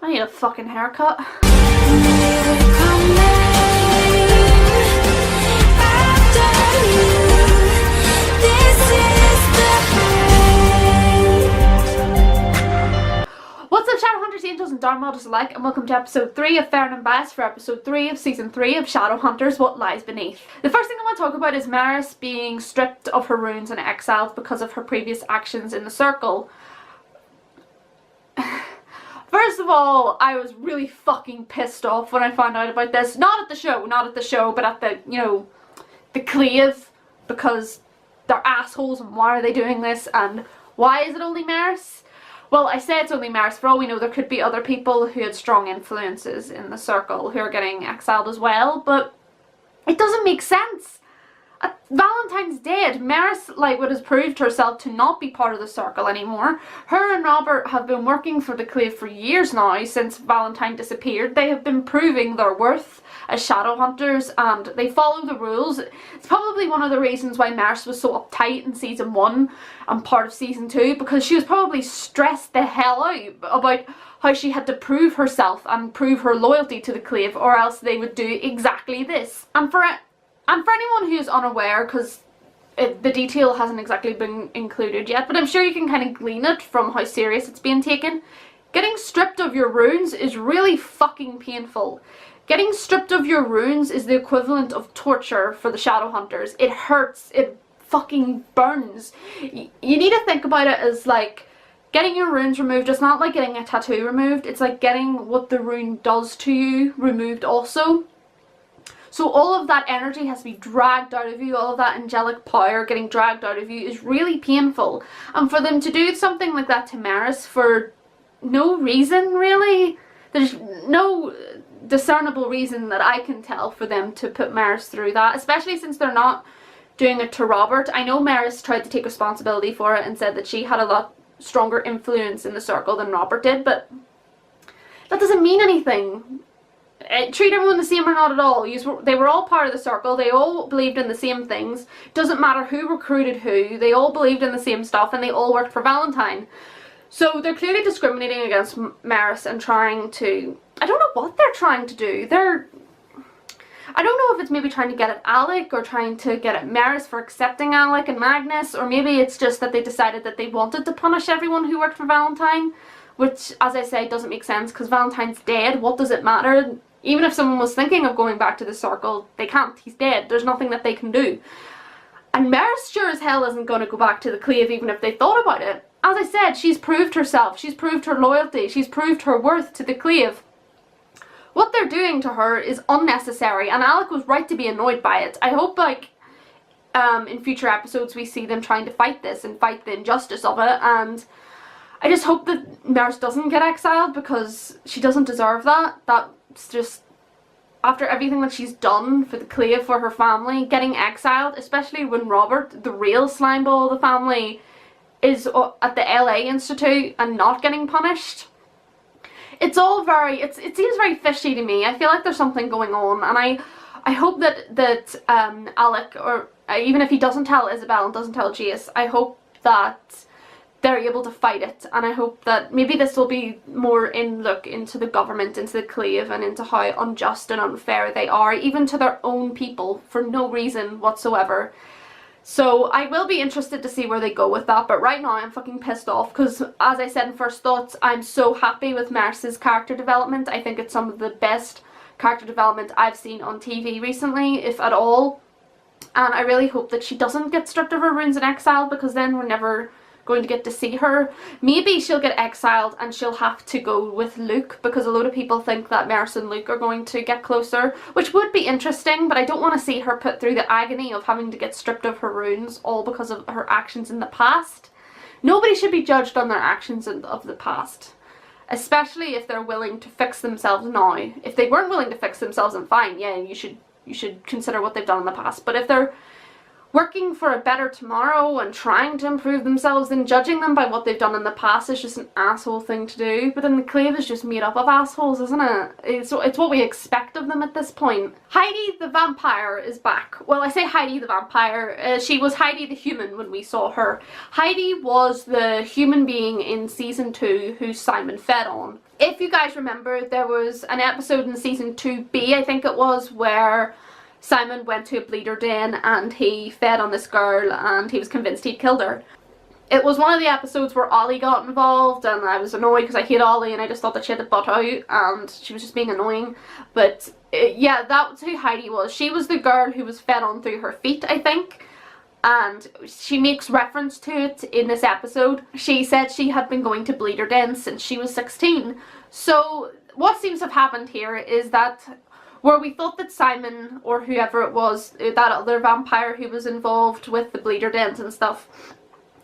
I need a fucking haircut. What's up, Shadowhunters, Angels and Dark Models alike, and welcome to episode 3 of Fair and Unbiased for episode 3 of season 3 of Shadowhunters: What Lies Beneath. The first thing I want to talk about is Maris being stripped of her runes and exiled because of her previous actions in the Circle. First of all, I was really fucking pissed off when I found out about this. Not at the show, but at the, the Cleave, because they're assholes and why are they doing this and why is it only Maris? Well, I say it's only Maris. For all we know, there could be other people who had strong influences in the Circle who are getting exiled as well, but it doesn't make sense. Valentine's dead. Maris, would have proved herself to not be part of the Circle anymore. Her and Robert have been working for the Cleave for years now, since Valentine disappeared. They have been proving their worth as Shadowhunters, and they follow the rules. It's probably one of the reasons why Maris was so uptight in season 1 and part of season 2, because she was probably stressed the hell out about how she had to prove herself and prove her loyalty to the Cleave, or else they would do exactly this. And for anyone who's unaware, because the detail hasn't exactly been included yet, but I'm sure you can kind of glean it from how serious it's being taken, getting stripped of your runes is really fucking painful. Getting stripped of your runes is the equivalent of torture for the Shadowhunters. It hurts, it fucking burns. You need to think about it as getting your runes removed. It's not like getting a tattoo removed, it's like getting what the rune does to you removed also. So all of that energy has to be dragged out of you, all of that angelic power getting dragged out of you is really painful. And for them to do something like that to Maris for no reason, really, there's no discernible reason that I can tell for them to put Maris through that, especially since they're not doing it to Robert. I know Maris tried to take responsibility for it and said that she had a lot stronger influence in the Circle than Robert did, but that doesn't mean anything. Treat everyone the same or not at all. They were all part of the Circle. They all believed in the same things. Doesn't matter who recruited who. They all believed in the same stuff and they all worked for Valentine. So they're clearly discriminating against Maris and trying to... I don't know what they're trying to do. I don't know if it's maybe trying to get at Alec or trying to get at Maris for accepting Alec and Magnus, or maybe it's just that they decided that they wanted to punish everyone who worked for Valentine, which, as I say, doesn't make sense because Valentine's dead. What does it matter? Even if someone was thinking of going back to the Circle, they can't. He's dead. There's nothing that they can do. And Maris sure as hell isn't going to go back to the Cleave even if they thought about it. As I said, she's proved herself. She's proved her loyalty. She's proved her worth to the Cleave. What they're doing to her is unnecessary, and Alec was right to be annoyed by it. I hope, in future episodes we see them trying to fight this and fight the injustice of it, and I just hope that Maris doesn't get exiled because she doesn't deserve that. That's just, after everything that she's done for the Cleave, for her family, getting exiled, especially when Robert, the real slimeball of the family, is at the LA Institute and not getting punished. It's all it seems very fishy to me. I feel like there's something going on, and I hope that Alec, or even if he doesn't tell Isabel and doesn't tell Jace, I hope that they're able to fight it, and I hope that maybe this will be more look into the government, into the Cleave, and into how unjust and unfair they are, even to their own people, for no reason whatsoever. So I will be interested to see where they go with that, but right now I'm fucking pissed off because, as I said in first thoughts, I'm so happy with Maris's character development. I think it's some of the best character development I've seen on TV recently, if at all, and I really hope that she doesn't get stripped of her runes in exile, because then we're never going to get to see her. Maybe she'll get exiled and she'll have to go with Luke, because a lot of people think that Maris and Luke are going to get closer, which would be interesting, but I don't want to see her put through the agony of having to get stripped of her runes all because of her actions in the past. Nobody should be judged on their actions of the past, especially if they're willing to fix themselves now. If they weren't willing to fix themselves, then fine, yeah, you should consider what they've done in the past, but if they're working for a better tomorrow and trying to improve themselves, and judging them by what they've done in the past is just an asshole thing to do. But then the Clave is just made up of assholes, isn't it? It's what we expect of them at this point. Heidi the vampire is back. Well, I say Heidi the vampire. She was Heidi the human when we saw her. Heidi was the human being in season 2 who Simon fed on. If you guys remember, there was an episode in season 2B, I think it was, where Simon went to a bleeder den and he fed on this girl and he was convinced he'd killed her. It was one of the episodes where Ollie got involved, and I was annoyed because I hate Ollie and I just thought that she had the butt out and she was just being annoying. But yeah, that's who Heidi was. She was the girl who was fed on through her feet, I think. And she makes reference to it in this episode. She said she had been going to bleeder dens since she was 16. So what seems to have happened here is that where we thought that Simon, or whoever it was, that other vampire who was involved with the bleeder dens and stuff,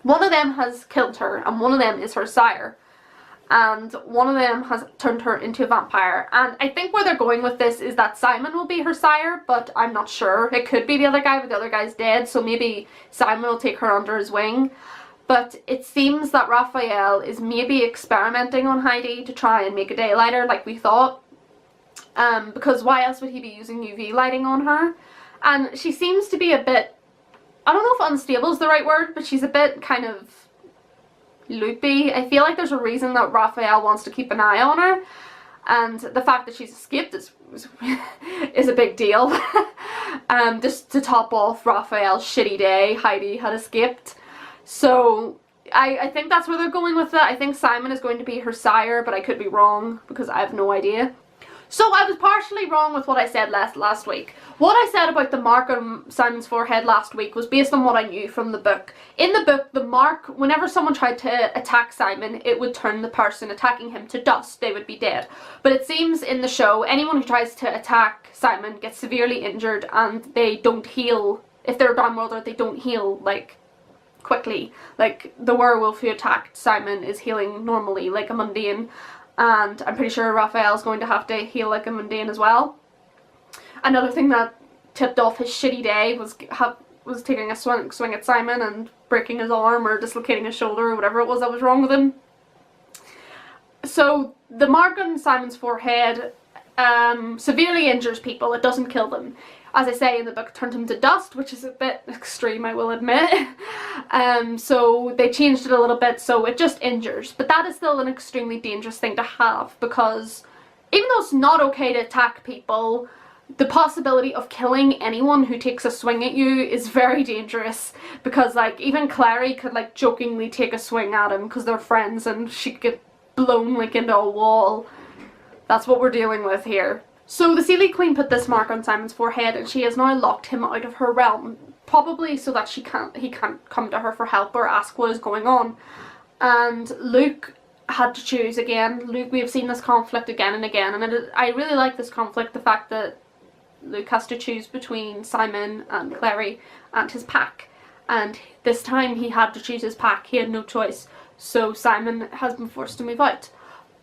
one of them has killed her and one of them is her sire. And one of them has turned her into a vampire. And I think where they're going with this is that Simon will be her sire, but I'm not sure. It could be the other guy, but the other guy's dead, so maybe Simon will take her under his wing. But it seems that Raphael is maybe experimenting on Heidi to try and make a daylighter like we thought. Because why else would he be using UV lighting on her? And she seems to be a bit, I don't know if unstable is the right word, but she's a bit kind of loopy. I feel like there's a reason that Raphael wants to keep an eye on her, and the fact that she's escaped is a big deal. Just to top off Raphael's shitty day, Heidi had escaped. So I think that's where they're going with it. I think Simon is going to be her sire, but I could be wrong because I have no idea. So I was partially wrong with what I said last week. What I said about the mark on Simon's forehead last week was based on what I knew from the book. In the book, the mark, whenever someone tried to attack Simon, it would turn the person attacking him to dust. They would be dead. But it seems in the show, anyone who tries to attack Simon gets severely injured and they don't heal. If they're a Downworlder, they don't heal, like, quickly. Like, the werewolf who attacked Simon is healing normally, like a mundane. And I'm pretty sure Raphael's going to have to heal like a mundane as well. Another thing that tipped off his shitty day was taking a swing at Simon and breaking his arm or dislocating his shoulder or whatever it was that was wrong with him. So the mark on Simon's forehead severely injures people. It doesn't kill them. As I say in the book, it turned him to dust, which is a bit extreme, I will admit. So they changed it a little bit, so it just injures. But that is still an extremely dangerous thing to have, because even though it's not okay to attack people, the possibility of killing anyone who takes a swing at you is very dangerous. Because, like, even Clary could, like, jokingly take a swing at him because they're friends and she could get blown, like, into a wall. That's what we're dealing with here. So the Seelie Queen put this mark on Simon's forehead and she has now locked him out of her realm. Probably so that he can't come to her for help or ask what is going on. And Luke had to choose again. Luke, we have seen this conflict again and again, and I really like this conflict, the fact that Luke has to choose between Simon and Clary and his pack. And this time he had to choose his pack, he had no choice. So Simon has been forced to move out.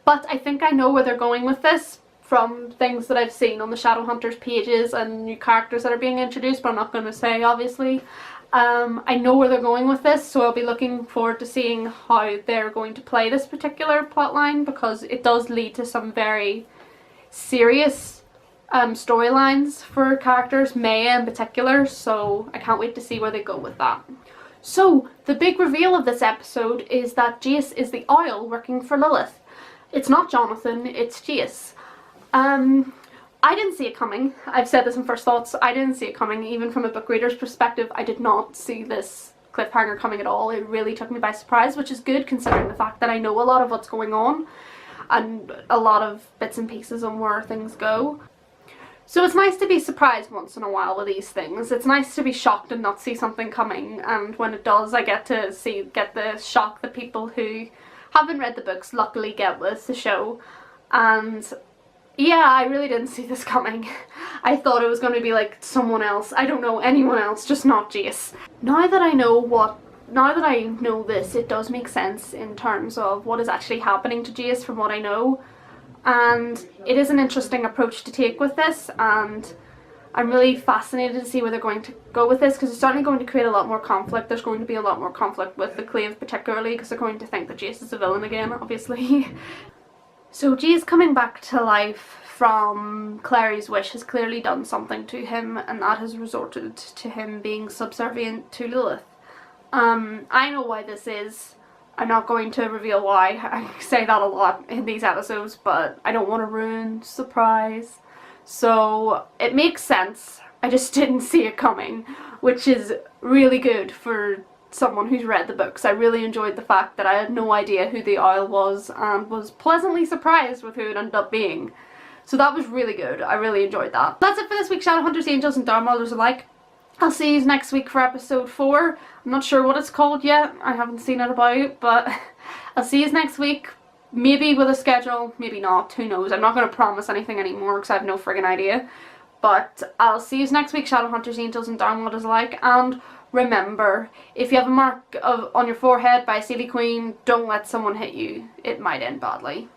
But I think I know where they're going with this, from things that I've seen on the Shadowhunters pages and new characters that are being introduced, but I'm not going to say, obviously. I know where they're going with this, so I'll be looking forward to seeing how they're going to play this particular plotline, because it does lead to some very serious storylines for characters, Maya in particular, so I can't wait to see where they go with that. So, the big reveal of this episode is that Jace is the owl working for Lilith. It's not Jonathan, it's Jace. I didn't see it coming. I've said this in First Thoughts. I didn't see it coming. Even from a book reader's perspective, I did not see this cliffhanger coming at all. It really took me by surprise, which is good considering the fact that I know a lot of what's going on and a lot of bits and pieces on where things go. So it's nice to be surprised once in a while with these things. It's nice to be shocked and not see something coming, and when it does, I get to get the shock that people who haven't read the books luckily get with the show. And yeah, I really didn't see this coming. I thought it was going to be like someone else. I don't know, anyone else, just not Jace. Now that I know this, it does make sense in terms of what is actually happening to Jace from what I know. And it is an interesting approach to take with this, and I'm really fascinated to see where they're going to go with this, because it's certainly going to create a lot more conflict. There's going to be a lot more conflict with the Clave particularly, because they're going to think that Jace is a villain again, obviously. So Jace coming back to life from Clary's wish has clearly done something to him, and that has resorted to him being subservient to Lilith. I know why this is. I'm not going to reveal why. I say that a lot in these episodes, but I don't want to ruin surprise. So it makes sense. I just didn't see it coming, which is really good for someone who's read the books. I really enjoyed the fact that I had no idea who the Owl was and was pleasantly surprised with who it ended up being. So that was really good. I really enjoyed that. That's it for this week's Shadowhunters, Angels and Darkmothers alike. I'll see you next week for episode 4. I'm not sure what it's called yet. I haven't seen it about, but I'll see you next week. Maybe with a schedule, maybe not, who knows. I'm not going to promise anything anymore because I have no friggin' idea. But I'll see you next week, Shadowhunters, Angels and Darkmothers alike. And remember, if you have a mark on your forehead by a Seelie Queen, don't let someone hit you. It might end badly.